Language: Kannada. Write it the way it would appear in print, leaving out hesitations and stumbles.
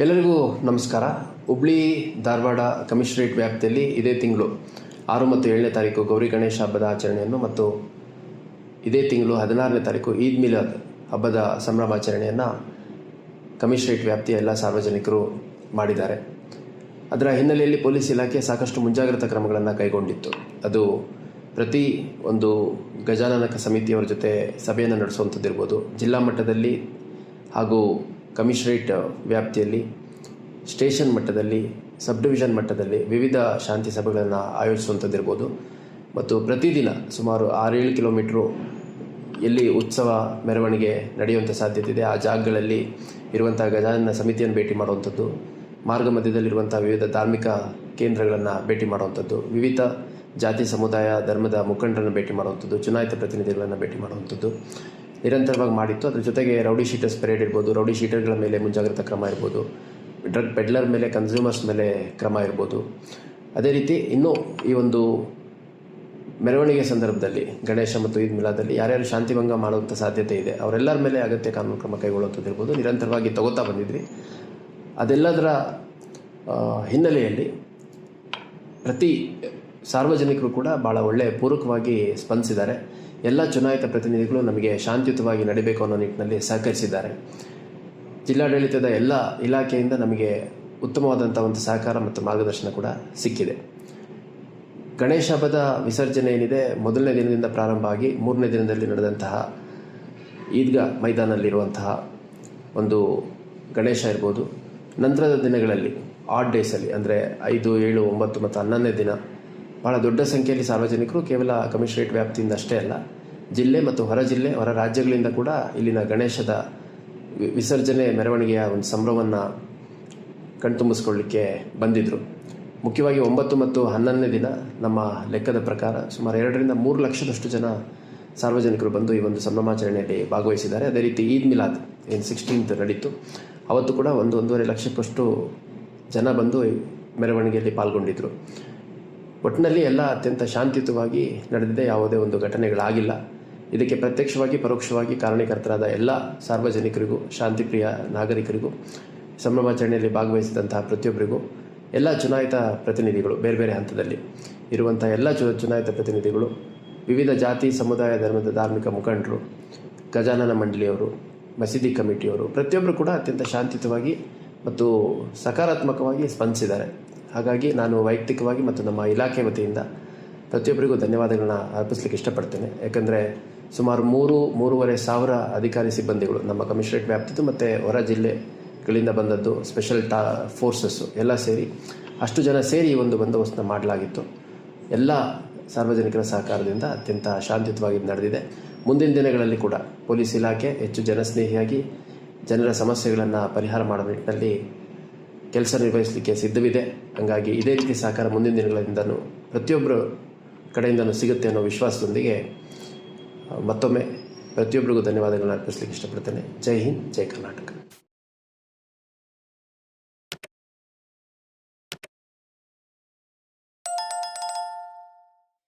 ಎಲ್ಲರಿಗೂ ನಮಸ್ಕಾರ. ಹುಬ್ಳಿ ಧಾರವಾಡ ಕಮಿಷನರೇಟ್ ವ್ಯಾಪ್ತಿಯಲ್ಲಿ ಇದೇ ತಿಂಗಳು 6 ಮತ್ತು 7ನೇ ತಾರೀಕು ಗೌರಿ ಗಣೇಶ ಹಬ್ಬದ ಆಚರಣೆಯನ್ನು ಮತ್ತು ಇದೇ ತಿಂಗಳು 16ನೇ ತಾರೀಕು ಈದ್ ಮಿಲಾದ್ ಹಬ್ಬದ ಸಂಭ್ರಮಾಚರಣೆಯನ್ನು ಕಮಿಷನರೇಟ್ ವ್ಯಾಪ್ತಿಯ ಎಲ್ಲ ಸಾರ್ವಜನಿಕರು ಮಾಡಿದ್ದಾರೆ. ಅದರ ಹಿನ್ನೆಲೆಯಲ್ಲಿ ಪೊಲೀಸ್ ಇಲಾಖೆ ಸಾಕಷ್ಟು ಮುಂಜಾಗ್ರತಾ ಕ್ರಮಗಳನ್ನು ಕೈಗೊಂಡಿತ್ತು. ಅದು ಪ್ರತಿ ಒಂದು ಗಜಾನನ ಸಮಿತಿಯವರ ಜೊತೆ ಸಭೆಯನ್ನು ನಡೆಸುವಂಥದ್ದಿರ್ಬೋದು, ಜಿಲ್ಲಾ ಮಟ್ಟದಲ್ಲಿ ಹಾಗೂ ಕಮಿಷನರೇಟ್ ವ್ಯಾಪ್ತಿಯಲ್ಲಿ, ಸ್ಟೇಷನ್ ಮಟ್ಟದಲ್ಲಿ, ಸಬ್ ಡಿವಿಷನ್ ಮಟ್ಟದಲ್ಲಿ ವಿವಿಧ ಶಾಂತಿ ಸಭೆಗಳನ್ನು ಆಯೋಜಿಸುವಂಥದ್ದಿರ್ಬೋದು ಮತ್ತು ಪ್ರತಿದಿನ ಸುಮಾರು 6-7 ಕಿಲೋಮೀಟ್ರು ಎಲ್ಲಿ ಉತ್ಸವ ಮೆರವಣಿಗೆ ನಡೆಯುವಂಥ ಸಾಧ್ಯತೆ ಇದೆ ಆ ಜಾಗಗಳಲ್ಲಿ ಇರುವಂಥ ಗಜಾನನ ಸಮಿತಿಯನ್ನು ಭೇಟಿ ಮಾಡುವಂಥದ್ದು, ಮಾರ್ಗ ಮಧ್ಯದಲ್ಲಿರುವಂಥ ವಿವಿಧ ಧಾರ್ಮಿಕ ಕೇಂದ್ರಗಳನ್ನು ಭೇಟಿ ಮಾಡುವಂಥದ್ದು, ವಿವಿಧ ಜಾತಿ ಸಮುದಾಯ ಧರ್ಮದ ಮುಖಂಡರನ್ನು ಭೇಟಿ ಮಾಡುವಂಥದ್ದು, ಚುನಾಯಿತ ಪ್ರತಿನಿಧಿಗಳನ್ನು ಭೇಟಿ ಮಾಡುವಂಥದ್ದು ನಿರಂತರವಾಗಿ ಮಾಡಿತ್ತು. ಅದ್ರ ಜೊತೆಗೆ ರೌಡಿ ಶೀಟರ್ಸ್ ಪರೇಡ್ ಇರ್ಬೋದು, ರೌಡಿ ಶೀಟರ್ಗಳ ಮೇಲೆ ಮುಂಜಾಗ್ರತಾ ಕ್ರಮ ಇರ್ಬೋದು, ಡ್ರಗ್ ಪೆಡ್ಲರ್ ಮೇಲೆ, ಕನ್ಸ್ಯೂಮರ್ಸ್ ಮೇಲೆ ಕ್ರಮ ಇರ್ಬೋದು. ಅದೇ ರೀತಿ ಇನ್ನೂ ಈ ಒಂದು ಮೆರವಣಿಗೆ ಸಂದರ್ಭದಲ್ಲಿ ಗಣೇಶ ಮತ್ತು ಈದ್ ಮಿಲಾದಲ್ಲಿ ಯಾರ್ಯಾರು ಶಾಂತಿಭಂಗ ಮಾಡುವಂಥ ಸಾಧ್ಯತೆ ಇದೆ ಅವರೆಲ್ಲರ ಮೇಲೆ ಅಗತ್ಯ ಕಾನೂನು ಕ್ರಮ ಕೈಗೊಳ್ಳುವಂಥದ್ದು ಇರ್ಬೋದು ನಿರಂತರವಾಗಿ ತಗೋತಾ ಬಂದಿದ್ವಿ. ಅದೆಲ್ಲದರ ಹಿನ್ನೆಲೆಯಲ್ಲಿ ಪ್ರತಿ ಸಾರ್ವಜನಿಕರು ಕೂಡ ಭಾಳ ಒಳ್ಳೆಯ ಪೂರಕವಾಗಿ ಸ್ಪಂದಿಸಿದ್ದಾರೆ. ಎಲ್ಲ ಚುನಾಯಿತ ಪ್ರತಿನಿಧಿಗಳು ನಮಗೆ ಶಾಂತಿಯುತವಾಗಿ ನಡೀಬೇಕು ಅನ್ನೋ ನಿಟ್ಟಿನಲ್ಲಿ ಸಹಕರಿಸಿದ್ದಾರೆ. ಜಿಲ್ಲಾಡಳಿತದ ಎಲ್ಲ ಇಲಾಖೆಯಿಂದ ನಮಗೆ ಉತ್ತಮವಾದಂಥ ಒಂದು ಸಹಕಾರ ಮತ್ತು ಮಾರ್ಗದರ್ಶನ ಕೂಡ ಸಿಕ್ಕಿದೆ. ಗಣೇಶ ಹಬ್ಬದ ವಿಸರ್ಜನೆ ಏನಿದೆ ಮೊದಲನೇ ದಿನದಿಂದ ಪ್ರಾರಂಭ ಆಗಿ 3ನೇ ದಿನದಲ್ಲಿ ನಡೆದಂತಹ ಈದ್ಗಾ ಮೈದಾನಲ್ಲಿರುವಂತಹ ಒಂದು ಗಣೇಶ ಇರ್ಬೋದು, ನಂತರದ ದಿನಗಳಲ್ಲಿ ಆಡ್ ಡೇಸಲ್ಲಿ ಅಂದರೆ 5, 7, 9 ಮತ್ತು 11ನೇ ದಿನ ಭಾಳ ದೊಡ್ಡ ಸಂಖ್ಯೆಯಲ್ಲಿ ಸಾರ್ವಜನಿಕರು ಕೇವಲ ಕಮಿಷನರೇಟ್ ವ್ಯಾಪ್ತಿಯಿಂದ ಅಷ್ಟೇ ಅಲ್ಲ, ಜಿಲ್ಲೆ ಮತ್ತು ಹೊರ ಜಿಲ್ಲೆ, ಹೊರ ರಾಜ್ಯಗಳಿಂದ ಕೂಡ ಇಲ್ಲಿನ ಗಣೇಶದ ವಿಸರ್ಜನೆ ಮೆರವಣಿಗೆಯ ಒಂದು ಸಂಭ್ರಮವನ್ನು ಕಣ್ತುಂಬಿಸ್ಕೊಳ್ಳಿಕ್ಕೆ ಬಂದಿದ್ದರು. ಮುಖ್ಯವಾಗಿ 9 ಮತ್ತು 11ನೇ ದಿನ ನಮ್ಮ ಲೆಕ್ಕದ ಪ್ರಕಾರ ಸುಮಾರು 2-3 ಲಕ್ಷದಷ್ಟು ಜನ ಸಾರ್ವಜನಿಕರು ಬಂದು ಈ ಒಂದು ಸಂಭ್ರಮಾಚರಣೆಯಲ್ಲಿ ಭಾಗವಹಿಸಿದ್ದಾರೆ. ಅದೇ ರೀತಿ ಈದ್ ಮಿಲಾದ್ ಏನು 16th ನಡೀತು, ಅವತ್ತು ಕೂಡ 1-1.5 ಲಕ್ಷಕ್ಕಷ್ಟು ಜನ ಬಂದು ಮೆರವಣಿಗೆಯಲ್ಲಿ ಪಾಲ್ಗೊಂಡಿದ್ದರು. ಒಟ್ಟಿನಲ್ಲಿ ಎಲ್ಲ ಅತ್ಯಂತ ಶಾಂತಿಯುತವಾಗಿ ನಡೆದಿದೆ, ಯಾವುದೇ ಒಂದು ಘಟನೆಗಳಾಗಿಲ್ಲ. ಇದಕ್ಕೆ ಪ್ರತ್ಯಕ್ಷವಾಗಿ ಪರೋಕ್ಷವಾಗಿ ಕಾರಣೀಕರ್ತರಾದ ಎಲ್ಲ ಸಾರ್ವಜನಿಕರಿಗೂ, ಶಾಂತಿಪ್ರಿಯ ನಾಗರಿಕರಿಗೂ, ಸಂಭ್ರಮಾಚರಣೆಯಲ್ಲಿ ಭಾಗವಹಿಸಿದಂತಹ ಪ್ರತಿಯೊಬ್ಬರಿಗೂ, ಎಲ್ಲ ಚುನಾಯಿತ ಪ್ರತಿನಿಧಿಗಳು, ಬೇರೆ ಬೇರೆ ಹಂತದಲ್ಲಿ ಇರುವಂಥ ಎಲ್ಲ ಚುನಾಯಿತ ಪ್ರತಿನಿಧಿಗಳು, ವಿವಿಧ ಜಾತಿ ಸಮುದಾಯ ಧರ್ಮದ ಧಾರ್ಮಿಕ ಮುಖಂಡರು, ಗಜಾನನ ಮಂಡಳಿಯವರು, ಮಸೀದಿ ಕಮಿಟಿಯವರು, ಪ್ರತಿಯೊಬ್ಬರು ಕೂಡ ಅತ್ಯಂತ ಶಾಂತಿಯುತವಾಗಿ ಮತ್ತು ಸಕಾರಾತ್ಮಕವಾಗಿ ಸ್ಪಂದಿಸಿದ್ದಾರೆ. ಹಾಗಾಗಿ ನಾನು ವೈಯಕ್ತಿಕವಾಗಿ ಮತ್ತು ನಮ್ಮ ಇಲಾಖೆ ವತಿಯಿಂದ ಪ್ರತಿಯೊಬ್ಬರಿಗೂ ಧನ್ಯವಾದಗಳನ್ನ ಅರ್ಪಿಸಲಿಕ್ಕೆ ಇಷ್ಟಪಡ್ತೇನೆ. ಯಾಕಂದರೆ ಸುಮಾರು 3-3.5 ಸಾವಿರ ಅಧಿಕಾರಿ ಸಿಬ್ಬಂದಿಗಳು ನಮ್ಮ ಕಮಿಷನರೇಟ್ ವ್ಯಾಪ್ತಿದ್ದು ಮತ್ತು ಹೊರ ಜಿಲ್ಲೆಗಳಿಂದ ಬಂದದ್ದು, ಸ್ಪೆಷಲ್ ಫೋರ್ಸಸ್ಸು ಎಲ್ಲ ಸೇರಿ ಅಷ್ಟು ಜನ ಸೇರಿ ಈ ಒಂದು ಬಂದೋಬಸ್ತನ್ನ ಮಾಡಲಾಗಿತ್ತು. ಎಲ್ಲ ಸಾರ್ವಜನಿಕರ ಸಹಕಾರದಿಂದ ಅತ್ಯಂತ ಶಾಂತಿಯುತವಾಗಿ ನಡೆದಿದೆ. ಮುಂದಿನ ದಿನಗಳಲ್ಲಿ ಕೂಡ ಪೊಲೀಸ್ ಇಲಾಖೆ ಹೆಚ್ಚು ಜನಸ್ನೇಹಿಯಾಗಿ ಜನರ ಸಮಸ್ಯೆಗಳನ್ನು ಪರಿಹಾರ ಮಾಡೋ ನಿಟ್ಟಿನಲ್ಲಿ ಕೆಲಸ ನಿರ್ವಹಿಸಲಿಕ್ಕೆ ಸಿದ್ಧವಿದೆ. ಹಾಗಾಗಿ ಇದೇ ರೀತಿ ಸಹಕಾರ ಮುಂದಿನ ದಿನಗಳಿಂದಲೂ ಪ್ರತಿಯೊಬ್ಬರ ಕಡೆಯಿಂದಲೂ ಸಿಗುತ್ತೆ ಅನ್ನೋ ವಿಶ್ವಾಸದೊಂದಿಗೆ ಮತ್ತೊಮ್ಮೆ ಪ್ರತಿಯೊಬ್ಬರಿಗೂ ಧನ್ಯವಾದಗಳನ್ನ ಅರ್ಪಿಸಲಿಕ್ಕೆ ಇಷ್ಟಪಡ್ತೇನೆ. ಜೈ ಹಿಂದ್, ಜೈ ಕರ್ನಾಟಕ.